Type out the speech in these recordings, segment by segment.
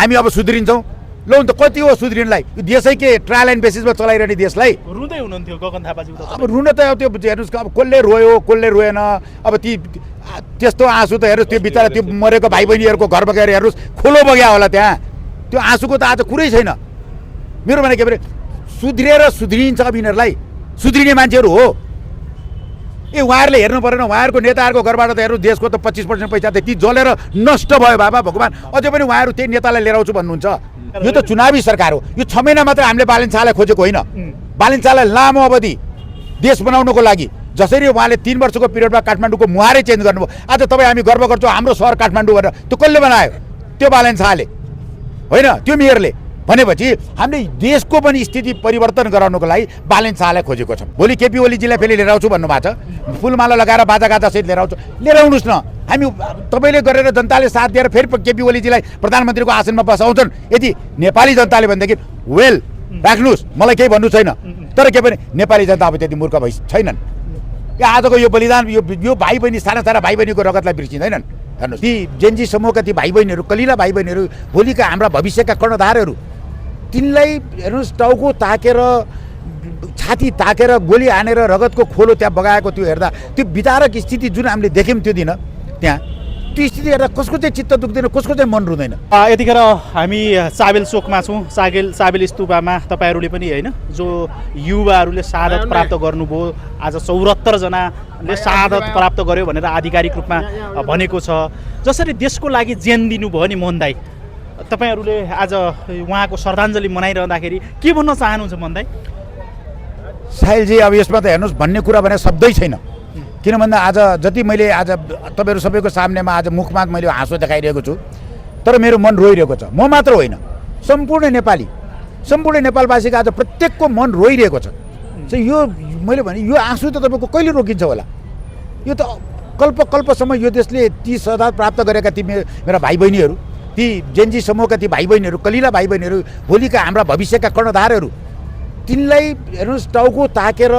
हामी अब सुध्रिन्छौँ लौ त कति हो सुध्रिनलाई यो देशै के ट्रायल एन्ड बेसिसमा चलाइरहने देशलाई रुँदै हुनुहुन्थ्यो गगन थापाजी अब रुन त त्यो हेर्नुहोस् अब कसले रोयो कसले रोएन अब त्यस्तो आँसु त हेर्नुहोस् त्यो बिचरा त्यो मरेको भाइ बहिनीहरूको घरमा गएर हेर्नुहोस् खोलो बग्या होला त्यहाँ त्यो आँसुको त आज कुरै छैन मेरो भने के भने सुध्रिएर सुध्रिन्छ अब यिनीहरूलाई सुध्रिने मान्छेहरू हो उहाँहरूले हेर्नु परेन उहाँहरूको नेताहरूको घरबाट त हेर्नु देशको त 25% पैसा त ती जलेर नष्ट भयो बाबा भगवान् अझै पनि उहाँहरू त्यही नेतालाई लिएर आउँछु भन्नुहुन्छ यो त चुनावी सरकार हो यो 6 महिना मात्र हामीले बालन शाहलाई खोजेको होइन बालन शाहलाई लामो अवधि देश बनाउनको लागि जसरी उहाँले 3 वर्षको पिरियडमा काठमाडौँको मुहारै चेन्ज गर्नुभयो आज तपाईँ हामी गर्व गर्छौँ हाम्रो सहर काठमाडौँ भनेर त्यो कसले बनायो त्यो बालन शाहले होइन त्यो मेयरले भनेपछि हामीले देशको पनि स्थिति परिवर्तन गराउनको लागि बालन शाहलाई खोजेको छौँ भोलि केपी ओलीजीलाई फेरि लिएर आउँछु भन्नुभएको छ फुलमाला लगाएर बाजागाजासहित लिएर आउँछु लिएर आउनुहोस् न हामी तपाईँले गरेर जनताले साथ दिएर फेरि केपी ओलीजीलाई प्रधानमन्त्रीको आसनमा बसाउँछन् यदि नेपाली जनताले भनेदेखि वेल राख्नुहोस् मलाई केही भन्नु छैन तर के पनि नेपाली जनता अब त्यति मूर्ख भइ छैनन् आजको यो बलिदान यो भाइ बहिनी साना साना भाइ बहिनीको रगतलाई बिर्सिँदैनन् हेर्नुहोस् ती जेन्जी समूहका ती भाइ बहिनीहरू कलिला भाइ बहिनीहरू भोलिका हाम्रा भविष्यका कर्णधारहरू तिनलाई हेर्नुहोस् टाउको ताकेर छाती ताकेर गोली हानेर रगतको खोलो त्यहाँ बगाएको त्यो हेर्दा त्यो विदारक स्थिति जुन हामीले देख्यौँ त्यो दिन त्यहाँ त्यो स्थिति हेर्दा कसको चाहिँ चित्त दुख्दैन कसको चाहिँ मन रुँदैन यतिखेर हामी साबेल चोकमा छौँ साबेल स्तूपमा तपाईँहरूले पनि होइन जो युवाहरूले शहादत प्राप्त गर्नुभयो आज 74 जनाले शहादत प्राप्त गर्यो भनेर आधिकारिक रूपमा भनेको छ जसरी देशको लागि ज्यान दिनुभयो नि मोहन दाई तपाईहरूले आज उहाँको श्रद्धाञ्जली मनाइरहँदाखेरि के भन्न चाहनुहुन्छ मोहन दाई साहिलजी अब यसमा त हेर्नुहोस् भन्ने कुरा भने शब्दै छैन किन भन्दा आज जति मैले आज तपाईँहरू सबैको सामनेमा आज मुखमा मैले हाँसो देखाइरहेको छु तर मेरो मन रोइरहेको छ म मात्र होइन सम्पूर्ण नेपालवासीको आज प्रत्येकको मन रोइरहेको छ यो मैले भने यो आँसु त तपाईँको कहिले रोकिन्छ होला यो त कल्पसम्म यो देशले ती शहादत प्राप्त गरेका ती मेरा भाइ बहिनीहरू ती जेन्जी समूहका ती भाइ बहिनीहरू कलिला भाइ बहिनीहरू भोलिका हाम्रा भविष्यका कर्णधारहरू तिनलाई हेर्नुहोस् टाउको ताकेर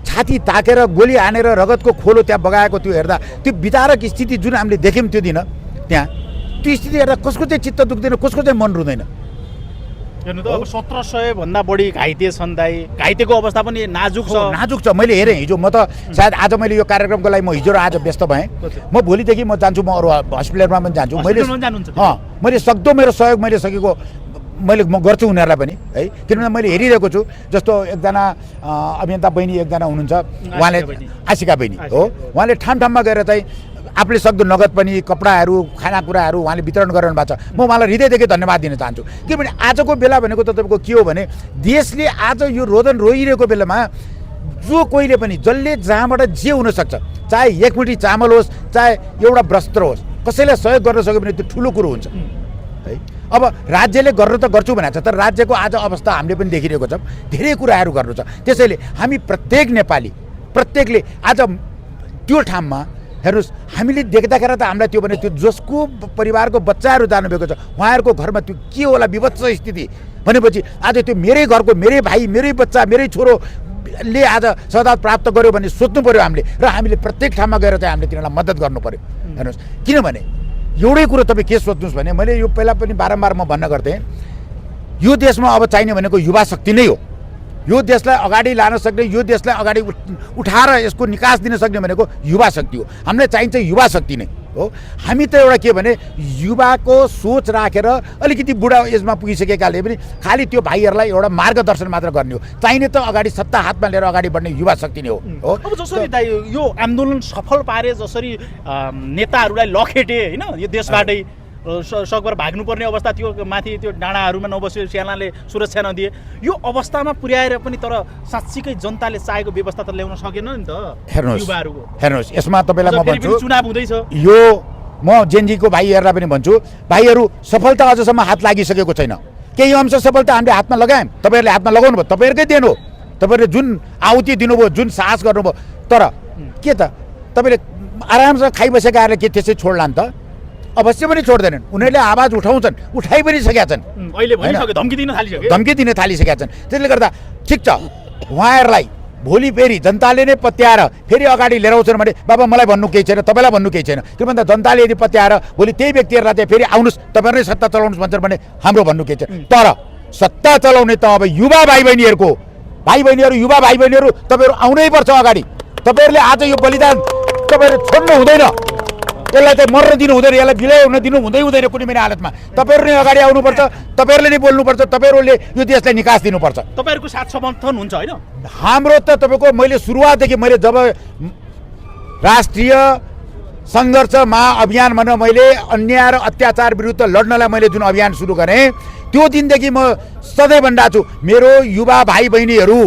छाती ताकेर गोली हानेर रगतको खोलो त्यहाँ बगाएको त्यो हेर्दा त्यो विदारक स्थिति जुन हामीले देख्यौँ त्यो दिन त्यहाँ त्यो स्थिति हेर्दा कसको चाहिँ चित्त दुख्दैन कसको चाहिँ मन रुँदैन हेर्नु त अब 1700 भन्दा बढी घाइते छन् दाइ घाइतेको अवस्था पनि नाजुक छ मैले हेरेँ हिजो म त सायद आज मैले यो कार्यक्रमको लागि म हिजो र आज व्यस्त भएँ म भोलिदेखि म जान्छु म अरू हस्पिटलमा पनि जान्छु मैले सक्दो मेरो सहयोग मैले सकेको म गर्छु उनीहरूलाई पनि है किनभने मैले हेरिरहेको छु जस्तो एकजना अभियन्ता बहिनी एकजना हुनुहुन्छ उहाँले आशिका बहिनी हो उहाँले ठाउँमा गएर चाहिँ आफूले सक्दो नगद पनि कपडाहरू खानेकुराहरू उहाँले वितरण गरिरहनु भएको छ म उहाँलाई हृदयदेखि धन्यवाद दिन चाहन्छु किनभने आजको बेला भनेको त तपाईँको के हो भने देशले आज यो रोदन रोइरहेको बेलामा जो कोहीले पनि जसले जहाँबाट जे हुनसक्छ चाहे एक मुठी चामल होस् चाहे एउटा वस्त्र होस् कसैलाई सहयोग गर्न सक्यो भने त्यो ठुलो कुरो हुन्छ है अब राज्यले गर्नु त गर्छु भनेको छ तर राज्यको आज अवस्था हामीले पनि देखिरहेको छौँ धेरै कुराहरू गर्नु छ त्यसैले हामी प्रत्येक नेपाली प्रत्येकले आज त्यो ठाउँमा हेर्नुहोस् हामीले देख्दाखेरि त हामीलाई त्यो भने त्यो जसको परिवारको बच्चाहरू जानुभएको छ उहाँहरूको घरमा त्यो के होला विभत्स स्थिति भनेपछि आज त्यो मेरै घरको मेरै भाइ मेरै बच्चा मेरै छोरोले आज शहादत प्राप्त गर्यो भने सोच्नु पऱ्यो हामीले र हामीले प्रत्येक ठाउँमा गएर चाहिँ हामीले तिनीहरूलाई मद्दत गर्नु पऱ्यो हेर्नुहोस् किनभने एउटै कुरो तपाईँ के सोच्नुहोस् भने मैले यो पहिला पनि बारम्बार म भन्न गर्थेँ यो देशमा अब चाहिने भनेको युवा शक्ति नै हो यो देशलाई अगाडि लान सक्ने यो देशलाई अगाडि उठाएर यसको निकास दिन सक्ने भनेको युवा शक्ति हो हामीलाई चाहिन्छ युवा शक्ति नै हो हामी त एउटा के भने युवाको सोच राखेर अलिकति बुढा एजमा पुगिसकेकाले पनि खालि त्यो भाइहरूलाई एउटा मार्गदर्शन मात्र गर्ने हो चाहिने त अगाडि सत्ता हातमा लिएर अगाडि बढ्ने युवा शक्ति नै हो अब जसरी दाइ यो आन्दोलन सफल पारे जसरी नेताहरूलाई लखेटे होइन यो देशबाटै सकभर भाग्नुपर्ने अवस्था थियो माथि त्यो डाँडाहरूमा नबस्यो सेनाले सुरक्षा नदिए यो अवस्थामा पुर्याएर पनि तर साँच्चीकै जनताले चाहेको व्यवस्था त ल्याउन सकेन नि त हेर्नुहोस् यसमा तपाईँलाई म भन्छु चुनाव हुँदैछ यो म जेनजीको भाइहरूलाई पनि भन्छु भाइहरू सफलता अझसम्म हात लागिसकेको छैन केही अंश सफलता हामीले हातमा लगायौँ तपाईँहरूले हातमा लगाउनु भयो तपाईँहरूकै देन हो तपाईँहरूले जुन आहुति दिनुभयो जुन साहस गर्नुभयो तर के त तपाईँले आरामसँग खाइबसेकाहरूले के त्यसै छोड्ला नि त अवश्य पनि छोड्दैनन् उनीहरूले आवाज उठाउँछन् उठाइ पनि सकेका छन् अहिले धम्की दिन थालिसकेका छन् त्यसले गर्दा ठिक छ उहाँहरूलाई भोलि फेरि जनताले नै पत्याएर फेरि अगाडि लिएर आउँछन् भने बाबा मलाई भन्नु केही छैन, तपाईँलाई भन्नु केही छैन। के भन्दा जनताले यदि पत्याएर भोलि त्यही व्यक्तिहरूलाई चाहिँ फेरि आउनुहोस् तपाईँहरू नै सत्ता चलाउनुहोस् भन्छन् भने हाम्रो भन्नु केही छैन। तर सत्ता चलाउने त अब युवा भाइ बहिनीहरू युवा भाइ बहिनीहरू तपाईँहरू आउनै पर्छ अगाडि। तपाईँहरूले आज यो बलिदान तपाईँहरू छोड्नु हुँदैन, यसलाई चाहिँ मर्न दिनु हुँदैन, यसलाई विलय हुन दिनु हुँदैन कुनै पनि हालतमा। तपाईँहरू नै अगाडि आउनुपर्छ, तपाईँहरूले नै बोल्नुपर्छ, तपाईँहरूले यो देशलाई निकास दिनुपर्छ। तपाईँहरूको साथ समर्थन हुन्छ होइन? हाम्रो त तपाईँको मैले सुरुवातदेखि मैले जब राष्ट्रिय सङ्घर्ष महाअभियान भनेर मैले अन्याय र अत्याचार विरुद्ध लड्नलाई मैले जुन अभियान सुरु गरेँ त्यो दिनदेखि म सधैँ भनिरहेको छु मेरो युवा भाइ बहिनीहरू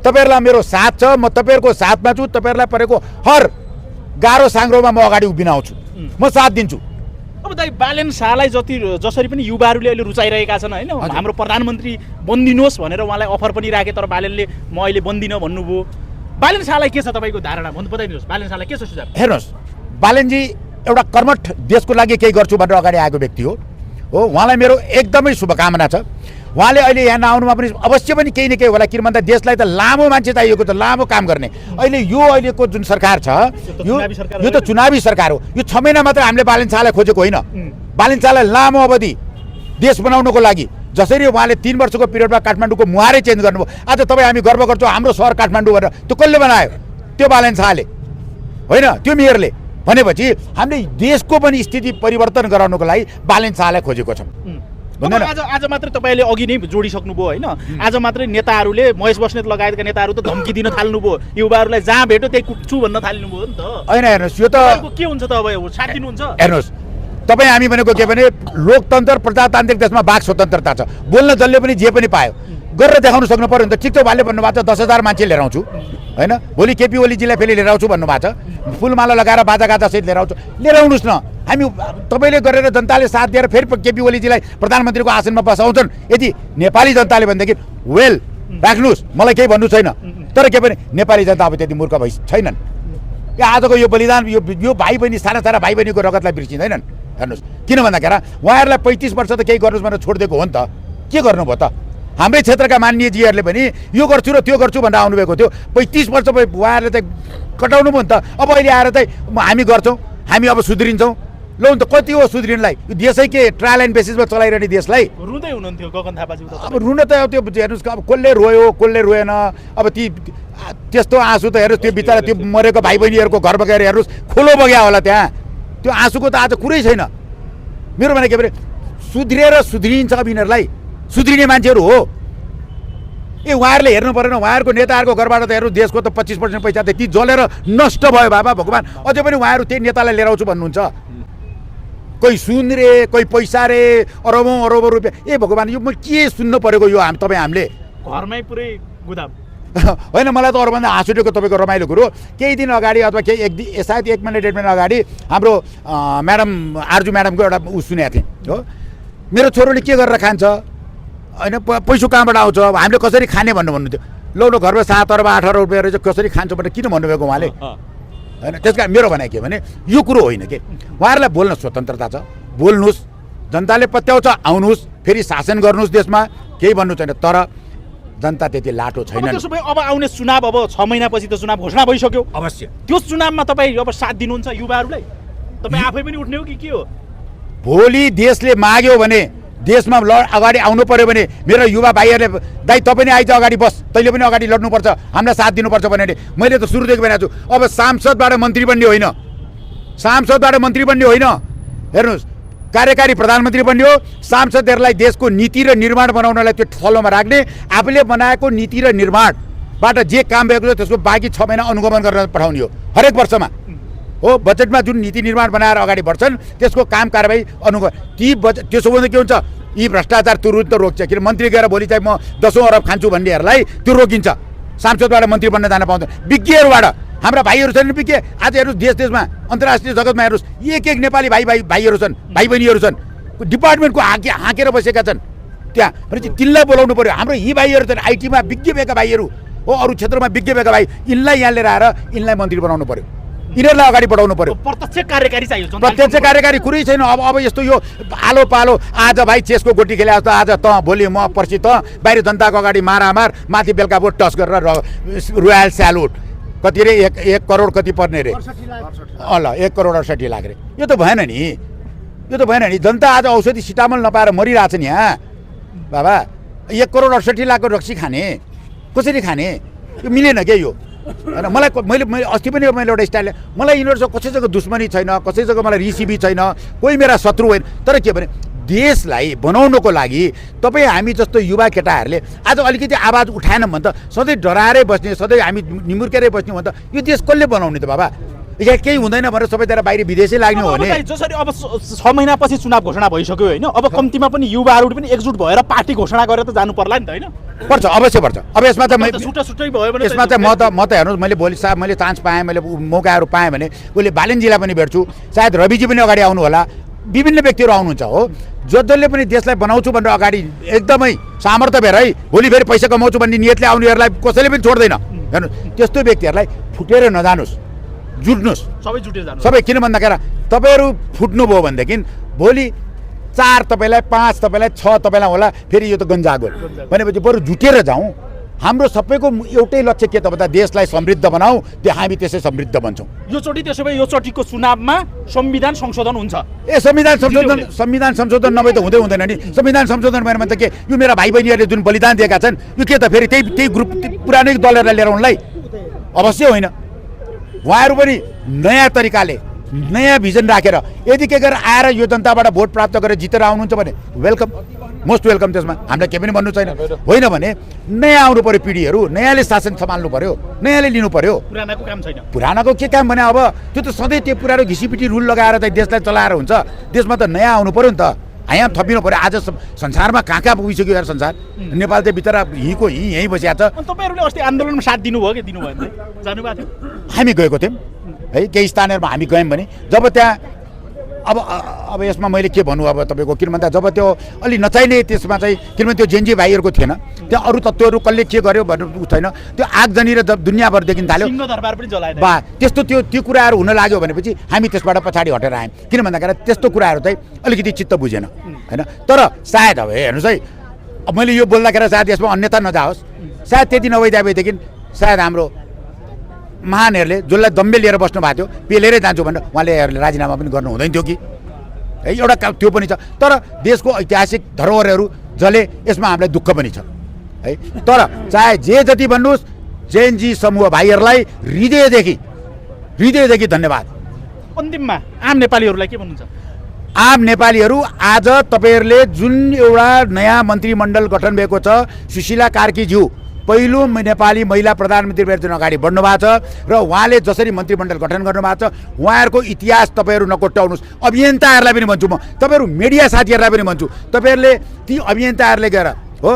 तपाईँहरूलाई मेरो साथ छ, म तपाईँहरूको साथमा छु। तपाईँहरूलाई परेको हर गाह्रो साङ्ग्रोमा म अगाडि उभिन आउँछु, म साथ दिन्छु। अब दाइ बालेन शाहलाई जसरी पनि युवाहरूले अहिले रुचाइरहेका छन् होइन, हाम्रो प्रधानमन्त्री बन्दिनुहोस् भनेर उहाँलाई अफर पनि राखे, तर बालेनले म अहिले बन्दिनँ भन्नुभयो। बालेन शाहलाई के छ तपाईँको धारणा बताइदिनुहोस्, बालेन शाहलाई के छ सुझाव? हेर्नुहोस्, बालेनजी एउटा कर्मठ देशको लागि केही गर्छु भनेर अगाडि आएको व्यक्ति हो। उहाँलाई मेरो एकदमै शुभकामना छ। उहाँले अहिले यहाँ नआउनुमा पनि अवश्य पनि केही न केही होला, किन भन्दा देशलाई त लामो मान्छे चाहिएको छ, लामो काम गर्ने। अहिलेको जुन सरकार छ यो त चुनावी सरकार हो। यो 6 महिना मात्र हामीले बालेन शाहलाई खोजेको होइन, बालेन शाहलाई लामो अवधि देश बनाउनको लागि जसरी उहाँले 3 वर्षको पिरियडमा काठमाडौँको मुहारै चेन्ज गर्नुभयो। आज तपाईँ हामी गर्व गर्छौँ हाम्रो सहर काठमाडौँ भनेर, त्यो कसले बनायो? त्यो बालेन शाहले होइन, त्यो मेयरले। भनेपछि हामीले देशको पनि स्थिति परिवर्तन गराउनको लागि बालेन शाहलाई खोजेको छौँ। आज मात्रै तपाईँले अघि नै जोडिसक्नुभयो होइन, आज मात्रै नेताहरूले महेश बस्नेत लगायतका नेताहरू त धम्की दिन थाल्नुभयो, युवाहरूलाई जहाँ भेट्यो त्यही कुट्छु भन्न थाल्नुभयो नि त। होइन हेर्नुहोस्, यो त के हुन्छ त अब साथ दिनुहुन्छ? हेर्नुहोस् तपाईँ हामी भनेको के भने लोकतन्त्र प्रजातान्त्रिक देशमा वाक स्वतन्त्रता छ, बोल्न जसले पनि जे पनि पायो गरेर देखाउन सक्नु पर्यो नि त। ठिक छ, उहाँले भन्नुभएको छ 10,000 मान्छे लिएर आउँछु होइन, भोलि केपी ओलीजीलाई फेरि लिएर आउँछु भन्नुभएको छ, फुलमाला लगाएर बाजागाजासहित लिएर आउँछु, लिएर आउनुहोस् न। हामी तपाईँले गरेर जनताले साथ दिएर फेरि केपी ओलीजीलाई प्रधानमन्त्रीको आसनमा बसाउँछन् यदि नेपाली जनताले भनेदेखि वेल राख्नुहोस्, मलाई केही भन्नु छैन। तर के भने नेपाली जनता अब त्यति मूर्ख भइ छैनन्। यो आजको यो बलिदान यो भाइ बहिनी साना साना भाइ बहिनीको रगतलाई बिर्सिँदैनन्। हेर्नुहोस्, किन भन्दाखेरि उहाँहरूलाई 35 वर्ष त केही गर्नुहोस् भनेर छोडिदिएको हो नि त, के गर्नुभयो त? हाम्रै क्षेत्रका माननीयजीहरूले पनि यो गर्छु र त्यो गर्छु भनेर आउनुभएको थियो। 35 वर्ष उहाँहरूले चाहिँ कटाउनु भयो नि त। अब अहिले आएर चाहिँ हामी गर्छौँ, हामी अब सुध्रिन्छौँ। ल नि त कति हो सुध्रिनलाई? यो देशै के ट्रायल एन्ड बेसिसमा चलाइरहने देशलाई रुँदै हुनुहुन्थ्यो गगन थापाजी। अब रुन त त्यो हेर्नुहोस्, अब कसले रोयो कसले रोएन, अब त्यस्तो आँसु त हेर्नुहोस्, त्यो बिचरा त्यो मरेको भाइ बहिनीहरूको घरमा गएर हेर्नुहोस्, खोलो बग्या होला त्यहाँ। त्यो आँसुको त आज कुरै छैन। मेरो भने के भने सुध्रिएर सुध्रिन्छ अब यिनीहरूलाई, सुध्रिने मान्छेहरू हो। उहाँहरूले हेर्नु परेन, उहाँहरूको नेताहरूको घरबाट त हेर्नु देशको त 25% पैसा त ती जलेर नष्ट भयो बाबा भगवान्। अझै पनि उहाँहरू त्यही नेतालाई लिएर आउँछु भन्नुहुन्छ। कोही सुन रे, कोही पैसा रे, अरबौँ रुपियाँ। ए भगवान्, यो म के सुन्नु परेको यो हामीले घरमै पुरै गुदाम होइन। मलाई त अरूभन्दा हाँस उठेको तपाईँको रमाइलो कुरो, केही दिन अगाडि अथवा सायद 1 महिना 1.5 महिना अगाडि हाम्रो म्याडम आर्जु म्याडमको एउटा सुनेको थिएँ हो, मेरो छोरोले के गरेर खान्छ होइन, पैसा कहाँबाट आउँछ, हामीले कसरी खाने भन्नुहुन्थ्यो। ल घरमा 7 अरब 8 अरब रुपियाँ रहेछ, कसरी खान्छ भनेर किन भन्नुभएको उहाँले होइन। त्यस कारण मेरो भनाइ के भने यो कुरो होइन कि उहाँहरूलाई बोल्न स्वतन्त्रता छ, बोल्नुहोस्, जनताले पत्याउँछ आउनुहोस्, फेरि शासन गर्नुहोस् देशमा, केही भन्नु छैन। तर जनता त्यति लाटो छैन। अब आउने चुनाव, अब 6 महिनापछि त चुनाव घोषणा भइसक्यो, अवश्य त्यो चुनावमा तपाईँ अब साथ दिनुहुन्छ युवाहरूलाई? तपाईँ आफै पनि उठ्ने हो कि के हो? भोलि देशले माग्यो भने, देशमा अगाडि आउनु पर्यो भने मेरो युवा भाइहरूले दाइ तपाईँ पनि आइज अगाडि बस, तैँले पनि अगाडि लड्नुपर्छ, हामीलाई साथ दिनुपर्छ भनेर मैले त सुरुदेखि भनेको छु। अब सांसदबाट मन्त्री बन्ने होइन, सांसदबाट मन्त्री बन्ने होइन, हेर्नुहोस् कार्यकारी प्रधानमन्त्री बन्ने हो। सांसदहरूलाई देशको नीति र निर्माण बनाउनलाई त्यो थलोमा राख्ने, आफूले बनाएको नीति र निर्माणबाट जे काम भएको छ त्यसको बाँकी 6 महिना अनुगमन गरेर पठाउने हो हरेक वर्षमा हो। बजेटमा जुन नीति निर्माण बनाएर अगाडि बढ्छन् त्यसको काम कारबाही अनुगमन त्यसो भन्दा के हुन्छ, यी भ्रष्टाचार तुरुन्त रोक्छ। किन मन्त्री गएर भोलि चाहिँ म 10औं अरब खान्छु भन्नेहरूलाई त्यो रोकिन्छ। सांसदबाट मन्त्री बन्न जान पाउँदैन। विज्ञहरूबाट हाम्रा भाइहरू छन् विज्ञ, आज हेर्नुहोस् देश-देशमा अन्तर्राष्ट्रिय जगतमा हेर्नुहोस् एक नेपाली भाइहरू छन्, भाइ बहिनीहरू छन्, डिपार्टमेन्टको हाँकेर बसेका छन् त्यहाँ। भनेपछि तिनलाई बोलाउनु पर्यो। हाम्रो यी भाइहरू छन् आइटीमा विज्ञ भएका भाइहरू हो, अरू क्षेत्रमा विज्ञ भएका भाइ, यिनलाई यहाँ लिएर आएर यिनलाई मन्त्री बनाउनु पर्यो। यिनीहरूलाई अगाडि बढाउनु पर्यो। प्रत्यक्ष कार्यकारी चाहियो, प्रत्यक्ष कार्यकारी कुरै छैन। अब यस्तो यो आलो पालो आज भाइ चेसको गोटी खेले जस्तो आज त भोलि म पर्सि त बाहिर जनताको अगाडि मारामार माथि बेलुका बोट टस गरेर रोयल स्यालुट कति रे 1 करोड कति पर्ने रे ल 1 करोड 68 लाख रे। यो त भएन नि, यो त भएन नि। जनता आज औषधि सिटामल नपाएर मरिरहेछ नि यहाँ बाबा। 1 करोड 68 लाखको रक्सी खाने कसरी खाने? यो मिलेन क्या यो होइन। मलाई मैले अस्ति पनि मैले एउटा स्टाइल मलाई यिनीहरूसँग कसैसँग दुश्मनी छैन, कसैसँग मलाई रिसिभी छैन, कोही मेरा शत्रु होइन। तर के भने देशलाई बनाउनको लागि तपाईँ हामी जस्तो युवा केटाहरूले आज अलिकति आवाज उठाएनौँ भने त सधैँ डराएरै बस्ने, सधैँ हामी निमुर्केरै बस्ने भने त यो देश कसले बनाउने त बाबा? यहाँ केही हुँदैन भनेर सबैतिर बाहिर विदेशै लाग्ने हो भने जसरी अब 6 महिनापछि चुनाव घोषणा भइसक्यो होइन, अब कम्तीमा पनि युवाहरू पनि एकजुट भएर पार्टी घोषणा गरेर त जानु पर्ला नि त होइन? पर्छ, अवश्य पर्छ। अब यसमा त छुट्टै भयो भने यसमा चाहिँ म त हेर्नुहोस् मैले भोलि साहब मैले चान्स पाएँ, मैले मौकाहरू पाएँ भने उसले बालेनजीलाई पनि भेट्छु, सायद रविजी पनि अगाडि आउनु होला, विभिन्न व्यक्तिहरू आउनुहुन्छ हो जसले पनि देशलाई बनाउँछु भनेर अगाडि एकदमै सामर्थ्य भएर है भोलि फेरि पैसा कमाउँछु भन्ने नियतले आउनेहरूलाई कसैले पनि छोड्दैन। हेर्नु त्यस्तो व्यक्तिहरूलाई फुटेर नजानुहोस्, जुट्नुहोस्, सबै जुटेर जानुहोस्। सबै किन भन्दाखेरि तपाईँहरू फुट्नुभयो भनेदेखि भोलि 4 तपाईँलाई 5 तपाईँलाई 6 तपाईँलाई होला, फेरि यो त गन्जागोल भनेपछि बरु जुटेर जाउँ। हाम्रो सबैको एउटै लक्ष्य के त भन्दा देशलाई समृद्ध बनाऊ, त्यो हामी त्यसै समृद्ध बन्छौँ। यो चोटि त्यसो भए यो चोटिको चुनावमा संविधान संशोधन हुन्छ। संविधान संशोधन नभए त हुँदैन नि। संविधान संशोधन भएन भने त के यो मेरा भाइ बहिनीहरूले जुन बलिदान दिएका छन् यो के त फेरि त्यही ग्रुप पुरानै दलहरूलाई लिएर उनलाई? अवश्य होइन। उहाँहरू पनि नयाँ तरिकाले नयाँ भिजन राखेर यदि के गरेर आएर यो जनताबाट भोट प्राप्त गरेर जितेर आउनुहुन्छ भने वेलकम, मोस्ट वेलकम। त्यसमा हामीलाई केही पनि भन्नु छैन। होइन भने नयाँ आउनु पर्यो, पिँढीहरू नयाँले शासन सम्हाल्नु पर्यो, नयाँले लिनु पर्यो। पुरानाको काम छैन। पुरानाको के काम भने अब त्यो त सधैँ त्यो पुरानो घिसिपिटी रुल लगाएर चाहिँ देशलाई चलाएर हुन्छ। देशमा त नयाँ आउनु पर्यो नि त, यहाँ थपिनु पर्यो। आज संसारमा कहाँ पुगिसक्यो यार संसार। नेपाल चाहिँ भित्र हिँको यहीँ बसिएको छ। तपाईँहरूले अस्ति आन्दोलनमा साथ दिनुभयो कि दिनु भएन? जानुभएको थियो? हामी गएको थियौँ है, केही स्थानहरूमा हामी गयौँ भने जब त्यहाँ अब यसमा मैले के भन्नु अब तपाईँको किन भन्दा जब त्यो अलि नचाहिने त्यसमा चाहिँ किनभने त्यो जेन्जी भाइहरूको थिएन, त्यहाँ अरू तत्त्वहरू कसले के गर्यो भन्नु छैन, त्यो आगजनी र जब दुनियाँभर देखिन थाल्यो बा त्यस्तो त्यो कुराहरू हुन लाग्यो भनेपछि हामी त्यसबाट पछाडि हटेर आयौँ। किन भन्दाखेरि त्यस्तो कुराहरू चाहिँ अलिकति चित्त बुझेन होइन। तर सायद अब हेर्नुहोस् है, अब मैले यो बोल्दाखेरि सायद यसमा अन्यथा नजाओस्, सायद त्यति नभइदिएदेखि सायद हाम्रो महानहरूले जसलाई दम्बे लिएर बस्नु भएको थियो पेलेरै जान्छु भनेर उहाँले राजीनामा पनि गर्नु हुँदैन थियो कि है, एउटा त्यो पनि छ। तर देशको ऐतिहासिक धरोहरहरू जसले यसमा हामीलाई दुःख पनि छ है। तर चाहे जे जति भन्नुहोस् जेएनजी समूह भाइहरूलाई हृदयदेखि धन्यवाद। अन्तिममा आम नेपालीहरूलाई के भन्नुहुन्छ? आम नेपालीहरू आज तपाईँहरूले जुन एउटा नयाँ मन्त्रीमण्डल गठन भएको छ, सुशीला कार्कीज्यू पहिलो नेपाली महिला प्रधानमन्त्री भएर जुन अगाडि बढ्नु भएको छ र उहाँले जसरी मन्त्रीमण्डल गठन गर्नुभएको छ उहाँहरूको इतिहास तपाईँहरू नकोट्याउनुहोस्। अभियन्ताहरूलाई पनि भन्छु म, तपाईँहरू मिडिया साथीहरूलाई पनि भन्छु, तपाईँहरूले ती अभियन्ताहरूले गएर हो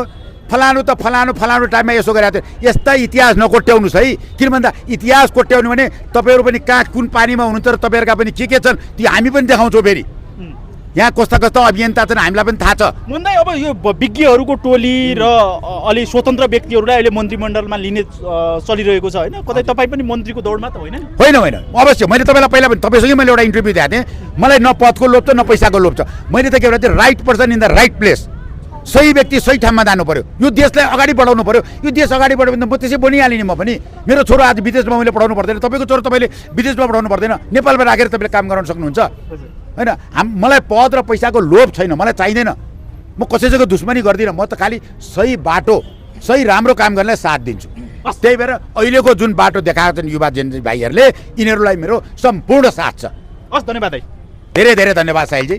फलानु त फलानु टाइममा यसो गरेको थियो यस्ता इतिहास नकोट्याउनुहोस् है। किन भन्दा इतिहास कोट्याउनु भने तपाईँहरू पनि कहाँ कुन पानीमा हुनुहुन्छ र तपाईँहरूका पनि के छन् ती हामी पनि देखाउँछौँ। फेरि यहाँ कस्ता अभियन्ता छन् हामीलाई पनि थाहा छ। भन्दै अब यो विज्ञहरूको टोली र अलि स्वतन्त्र व्यक्तिहरूलाई अहिले मन्त्रीमण्डलमा लिने चलिरहेको छ होइन, कतै तपाईँ पनि मन्त्रीको दौडमा त होइन? होइन अवश्य। मैले तपाईँलाई पहिला पनि तपाईँसँगै मैले एउटा इन्टरभ्यू दिएको थिएँ, मलाई न पदको लोभ छ न पैसाको लोभ छ। मैले त के भने right person in the right place, सही व्यक्ति सही ठाउँमा जानु पर्यो। यो देशलाई अगाडि बढाउनु पर्यो। यो देश अगाडि बढ्यो भने म त्यसै बनिहालेँ नि। म पनि मेरो छोरो आज विदेशमा मैले पढाउनु पर्दैन, तपाईँको छोरो तपाईँले विदेशमा पढाउनु पर्दैन, नेपालमा राखेर तपाईँले काम गराउन सक्नुहुन्छ होइन। मलाई पद र पैसाको लोभ छैन, मलाई चाहिँदैन। म कसैसँग दुश्मनी गर्दिनँ, म त खालि सही बाटो सही राम्रो काम गर्नलाई साथ दिन्छु। त्यही भएर अहिलेको जुन बाटो देखाएको छन् युवा जेन भाइहरूले यिनीहरूलाई मेरो सम्पूर्ण साथ छ। हस्, धन्यवाद है। धेरै धेरै धन्यवाद साहिलजी।